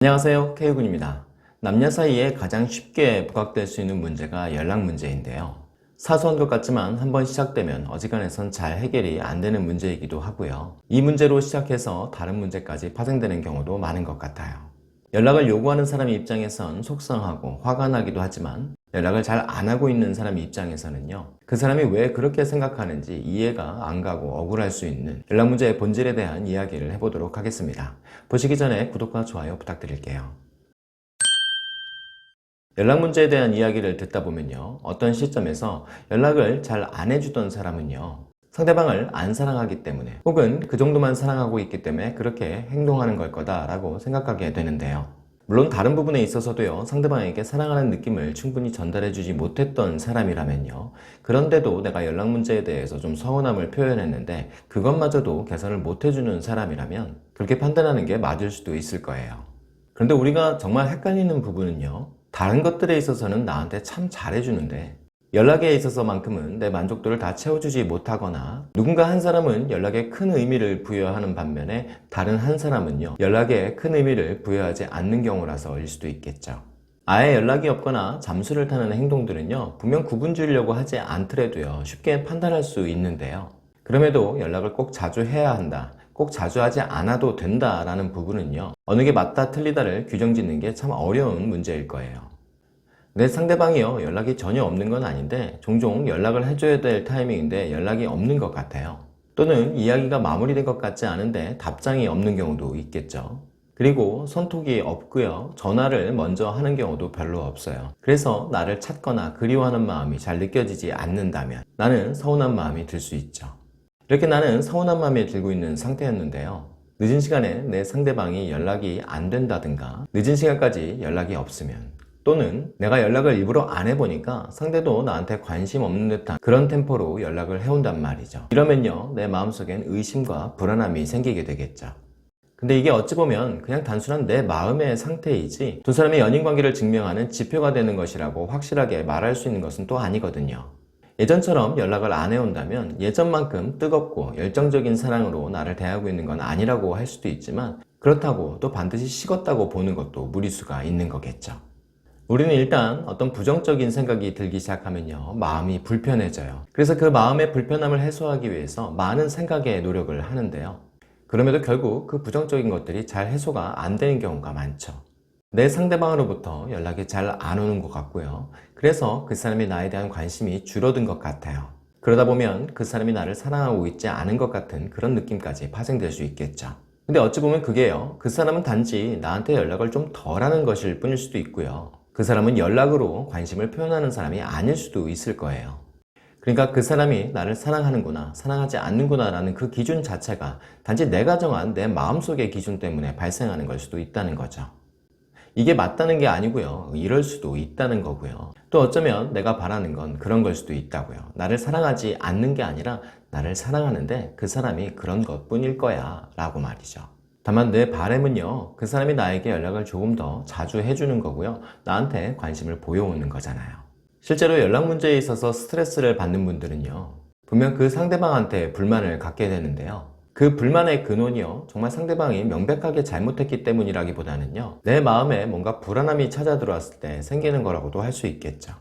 안녕하세요, K군입니다. 남녀 사이에 가장 쉽게 부각될 수 있는 문제가 연락 문제인데요. 사소한 것 같지만 한번 시작되면 어지간해선 잘 해결이 안 되는 문제이기도 하고요. 이 문제로 시작해서 다른 문제까지 파생되는 경우도 많은 것 같아요. 연락을 요구하는 사람 입장에선 속상하고 화가 나기도 하지만 연락을 잘 안 하고 있는 사람 입장에서는요, 그 사람이 왜 그렇게 생각하는지 이해가 안 가고 억울할 수 있는 연락 문제의 본질에 대한 이야기를 해보도록 하겠습니다. 보시기 전에 구독과 좋아요 부탁드릴게요. 연락 문제에 대한 이야기를 듣다 보면요, 어떤 시점에서 연락을 잘 안 해주던 사람은요, 상대방을 안 사랑하기 때문에 혹은 그 정도만 사랑하고 있기 때문에 그렇게 행동하는 걸 거다라고 생각하게 되는데요. 물론 다른 부분에 있어서도요, 상대방에게 사랑하는 느낌을 충분히 전달해주지 못했던 사람이라면요, 그런데도 내가 연락 문제에 대해서 좀 서운함을 표현했는데 그것마저도 개선을 못해주는 사람이라면 그렇게 판단하는 게 맞을 수도 있을 거예요. 그런데 우리가 정말 헷갈리는 부분은요, 다른 것들에 있어서는 나한테 참 잘해주는데 연락에 있어서만큼은 내 만족도를 다 채워주지 못하거나, 누군가 한 사람은 연락에 큰 의미를 부여하는 반면에 다른 한 사람은요, 연락에 큰 의미를 부여하지 않는 경우라서일 수도 있겠죠. 아예 연락이 없거나 잠수를 타는 행동들은요, 분명 구분 지으려고 하지 않더라도요, 쉽게 판단할 수 있는데요. 그럼에도 연락을 꼭 자주 해야 한다, 꼭 자주 하지 않아도 된다라는 부분은요, 어느 게 맞다 틀리다를 규정 짓는 게 참 어려운 문제일 거예요. 내 상대방이요, 연락이 전혀 없는 건 아닌데 종종 연락을 해줘야 될 타이밍인데 연락이 없는 것 같아요. 또는 이야기가 마무리된 것 같지 않은데 답장이 없는 경우도 있겠죠. 그리고 손톱이 없고요, 전화를 먼저 하는 경우도 별로 없어요. 그래서 나를 찾거나 그리워하는 마음이 잘 느껴지지 않는다면 나는 서운한 마음이 들 수 있죠. 이렇게 나는 서운한 마음이 들고 있는 상태였는데요, 늦은 시간에 내 상대방이 연락이 안 된다든가 늦은 시간까지 연락이 없으면, 또는 내가 연락을 일부러 안 해보니까 상대도 나한테 관심 없는 듯한 그런 템포로 연락을 해온단 말이죠. 이러면요, 내 마음속엔 의심과 불안함이 생기게 되겠죠. 근데 이게 어찌 보면 그냥 단순한 내 마음의 상태이지 두 사람의 연인관계를 증명하는 지표가 되는 것이라고 확실하게 말할 수 있는 것은 또 아니거든요. 예전처럼 연락을 안 해온다면 예전만큼 뜨겁고 열정적인 사랑으로 나를 대하고 있는 건 아니라고 할 수도 있지만, 그렇다고 또 반드시 식었다고 보는 것도 무리수가 있는 거겠죠. 우리는 일단 어떤 부정적인 생각이 들기 시작하면요, 마음이 불편해져요. 그래서 그 마음의 불편함을 해소하기 위해서 많은 생각의 노력을 하는데요, 그럼에도 결국 그 부정적인 것들이 잘 해소가 안 되는 경우가 많죠. 내 상대방으로부터 연락이 잘 안 오는 것 같고요, 그래서 그 사람이 나에 대한 관심이 줄어든 것 같아요. 그러다 보면 그 사람이 나를 사랑하고 있지 않은 것 같은 그런 느낌까지 파생될 수 있겠죠. 근데 어찌 보면 그게요, 그 사람은 단지 나한테 연락을 좀 덜 하는 것일 뿐일 수도 있고요, 그 사람은 연락으로 관심을 표현하는 사람이 아닐 수도 있을 거예요. 그러니까 그 사람이 나를 사랑하는구나, 사랑하지 않는구나 라는 그 기준 자체가 단지 내가 정한 내 마음속의 기준 때문에 발생하는 걸 수도 있다는 거죠. 이게 맞다는 게 아니고요, 이럴 수도 있다는 거고요, 또 어쩌면 내가 바라는 건 그런 걸 수도 있다고요. 나를 사랑하지 않는 게 아니라 나를 사랑하는데 그 사람이 그런 것 뿐일 거야 라고 말이죠. 다만 내 바람은요, 그 사람이 나에게 연락을 조금 더 자주 해주는 거고요, 나한테 관심을 보여오는 거잖아요. 실제로 연락 문제에 있어서 스트레스를 받는 분들은요, 분명 그 상대방한테 불만을 갖게 되는데요, 그 불만의 근원이요, 정말 상대방이 명백하게 잘못했기 때문이라기보다는요, 내 마음에 뭔가 불안함이 찾아 들어왔을 때 생기는 거라고도 할 수 있겠죠.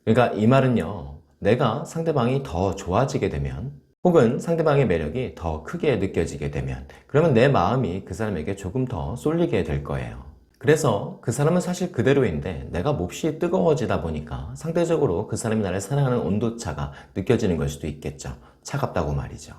그러니까 이 말은요, 내가 상대방이 더 좋아지게 되면, 혹은 상대방의 매력이 더 크게 느껴지게 되면, 그러면 내 마음이 그 사람에게 조금 더 쏠리게 될 거예요. 그래서 그 사람은 사실 그대로인데 내가 몹시 뜨거워지다 보니까 상대적으로 그 사람이 나를 사랑하는 온도차가 느껴지는 걸 수도 있겠죠. 차갑다고 말이죠.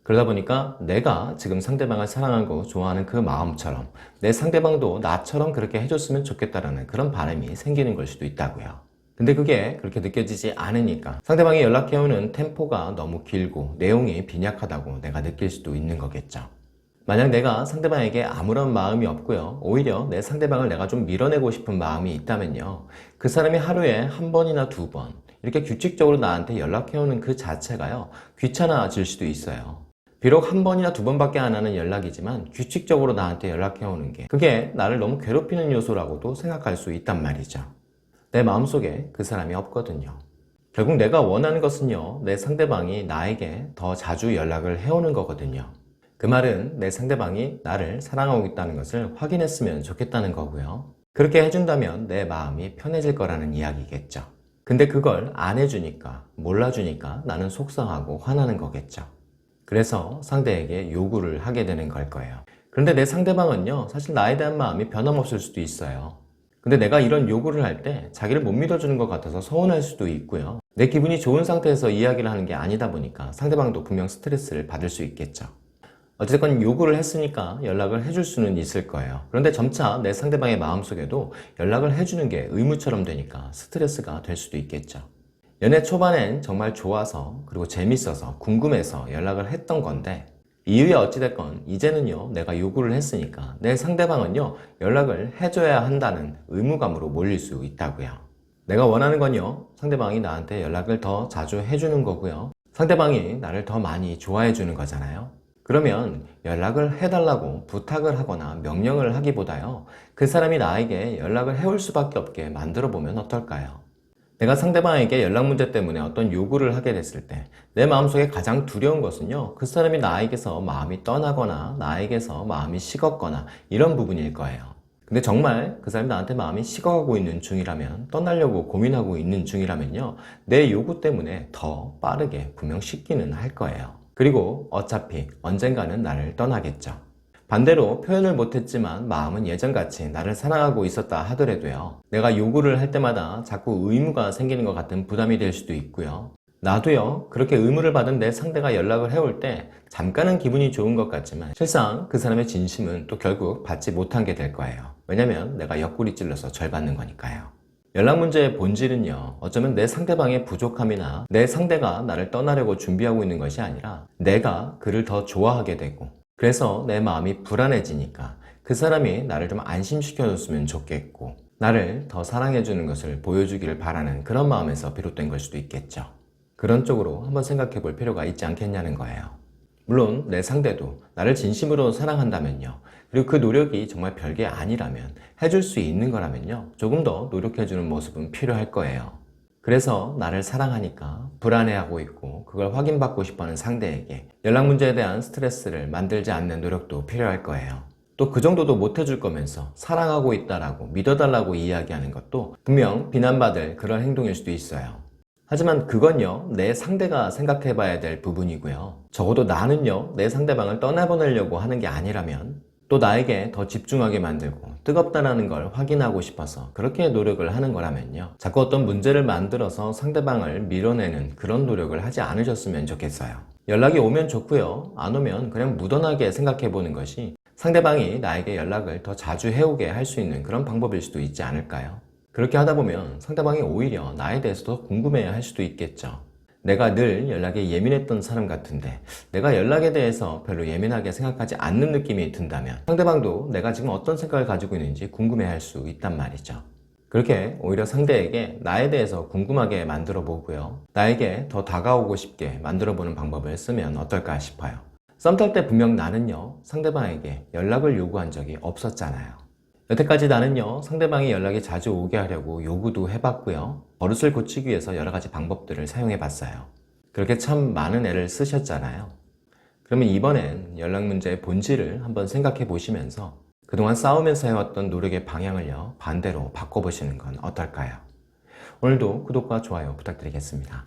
그러다 보니까 내가 지금 상대방을 사랑하고 좋아하는 그 마음처럼 내 상대방도 나처럼 그렇게 해줬으면 좋겠다라는 그런 바람이 생기는 걸 수도 있다고요. 근데 그게 그렇게 느껴지지 않으니까 상대방이 연락해오는 템포가 너무 길고 내용이 빈약하다고 내가 느낄 수도 있는 거겠죠. 만약 내가 상대방에게 아무런 마음이 없고요, 오히려 내 상대방을 내가 좀 밀어내고 싶은 마음이 있다면요, 그 사람이 하루에 한 번이나 두 번 이렇게 규칙적으로 나한테 연락해오는 그 자체가요, 귀찮아질 수도 있어요. 비록 한 번이나 두 번밖에 안 하는 연락이지만 규칙적으로 나한테 연락해오는 게, 그게 나를 너무 괴롭히는 요소라고도 생각할 수 있단 말이죠. 내 마음속에 그 사람이 없거든요. 결국 내가 원하는 것은요, 내 상대방이 나에게 더 자주 연락을 해오는 거거든요. 그 말은 내 상대방이 나를 사랑하고 있다는 것을 확인했으면 좋겠다는 거고요. 그렇게 해준다면 내 마음이 편해질 거라는 이야기겠죠. 근데 그걸 안 해주니까, 몰라주니까 나는 속상하고 화나는 거겠죠. 그래서 상대에게 요구를 하게 되는 걸 거예요. 그런데 내 상대방은요, 사실 나에 대한 마음이 변함없을 수도 있어요. 근데 내가 이런 요구를 할 때 자기를 못 믿어주는 것 같아서 서운할 수도 있고요. 내 기분이 좋은 상태에서 이야기를 하는 게 아니다 보니까 상대방도 분명 스트레스를 받을 수 있겠죠. 어쨌건 요구를 했으니까 연락을 해줄 수는 있을 거예요. 그런데 점차 내 상대방의 마음속에도 연락을 해주는 게 의무처럼 되니까 스트레스가 될 수도 있겠죠. 연애 초반엔 정말 좋아서 그리고 재밌어서 궁금해서 연락을 했던 건데 이후에 어찌됐건 이제는요 내가 요구를 했으니까 내 상대방은요 연락을 해줘야 한다는 의무감으로 몰릴 수 있다고요. 내가 원하는 건요 상대방이 나한테 연락을 더 자주 해주는 거고요. 상대방이 나를 더 많이 좋아해 주는 거잖아요. 그러면 연락을 해달라고 부탁을 하거나 명령을 하기보다요 그 사람이 나에게 연락을 해올 수밖에 없게 만들어 보면 어떨까요? 내가 상대방에게 연락 문제 때문에 어떤 요구를 하게 됐을 때 내 마음속에 가장 두려운 것은요 그 사람이 나에게서 마음이 떠나거나 나에게서 마음이 식었거나 이런 부분일 거예요. 근데 정말 그 사람이 나한테 마음이 식어가고 있는 중이라면, 떠나려고 고민하고 있는 중이라면요 내 요구 때문에 더 빠르게 분명 식기는 할 거예요. 그리고 어차피 언젠가는 나를 떠나겠죠. 반대로 표현을 못했지만 마음은 예전같이 나를 사랑하고 있었다 하더라도요 내가 요구를 할 때마다 자꾸 의무가 생기는 것 같은 부담이 될 수도 있고요. 나도요 그렇게 의무를 받은 내 상대가 연락을 해올 때 잠깐은 기분이 좋은 것 같지만 실상 그 사람의 진심은 또 결국 받지 못한 게 될 거예요. 왜냐면 내가 옆구리 찔러서 절 받는 거니까요. 연락 문제의 본질은요 어쩌면 내 상대방의 부족함이나 내 상대가 나를 떠나려고 준비하고 있는 것이 아니라 내가 그를 더 좋아하게 되고 그래서 내 마음이 불안해지니까 그 사람이 나를 좀 안심시켜줬으면 좋겠고 나를 더 사랑해주는 것을 보여주기를 바라는 그런 마음에서 비롯된 걸 수도 있겠죠. 그런 쪽으로 한번 생각해 볼 필요가 있지 않겠냐는 거예요. 물론 내 상대도 나를 진심으로 사랑한다면요 그리고 그 노력이 정말 별게 아니라면 해줄 수 있는 거라면요 조금 더 노력해주는 모습은 필요할 거예요. 그래서 나를 사랑하니까 불안해하고 있고 그걸 확인받고 싶어하는 상대에게 연락 문제에 대한 스트레스를 만들지 않는 노력도 필요할 거예요. 또 그 정도도 못 해줄 거면서 사랑하고 있다라고 믿어달라고 이야기하는 것도 분명 비난받을 그런 행동일 수도 있어요. 하지만 그건요 내 상대가 생각해 봐야 될 부분이고요. 적어도 나는요 내 상대방을 떠나보내려고 하는 게 아니라면 또 나에게 더 집중하게 만들고 뜨겁다라는 걸 확인하고 싶어서 그렇게 노력을 하는 거라면요 자꾸 어떤 문제를 만들어서 상대방을 밀어내는 그런 노력을 하지 않으셨으면 좋겠어요. 연락이 오면 좋고요 안 오면 그냥 무던하게 생각해 보는 것이 상대방이 나에게 연락을 더 자주 해오게 할 수 있는 그런 방법일 수도 있지 않을까요? 그렇게 하다 보면 상대방이 오히려 나에 대해서 더 궁금해 할 수도 있겠죠. 내가 늘 연락에 예민했던 사람 같은데 내가 연락에 대해서 별로 예민하게 생각하지 않는 느낌이 든다면 상대방도 내가 지금 어떤 생각을 가지고 있는지 궁금해 할 수 있단 말이죠. 그렇게 오히려 상대에게 나에 대해서 궁금하게 만들어 보고요 나에게 더 다가오고 싶게 만들어 보는 방법을 쓰면 어떨까 싶어요. 썸 탈 때 분명 나는요 상대방에게 연락을 요구한 적이 없었잖아요. 여태까지 나는요 상대방이 연락이 자주 오게 하려고 요구도 해봤고요 버릇을 고치기 위해서 여러 가지 방법들을 사용해 봤어요. 그렇게 참 많은 애를 쓰셨잖아요. 그러면 이번엔 연락 문제의 본질을 한번 생각해 보시면서 그동안 싸우면서 해왔던 노력의 방향을요 반대로 바꿔보시는 건 어떨까요? 오늘도 구독과 좋아요 부탁드리겠습니다.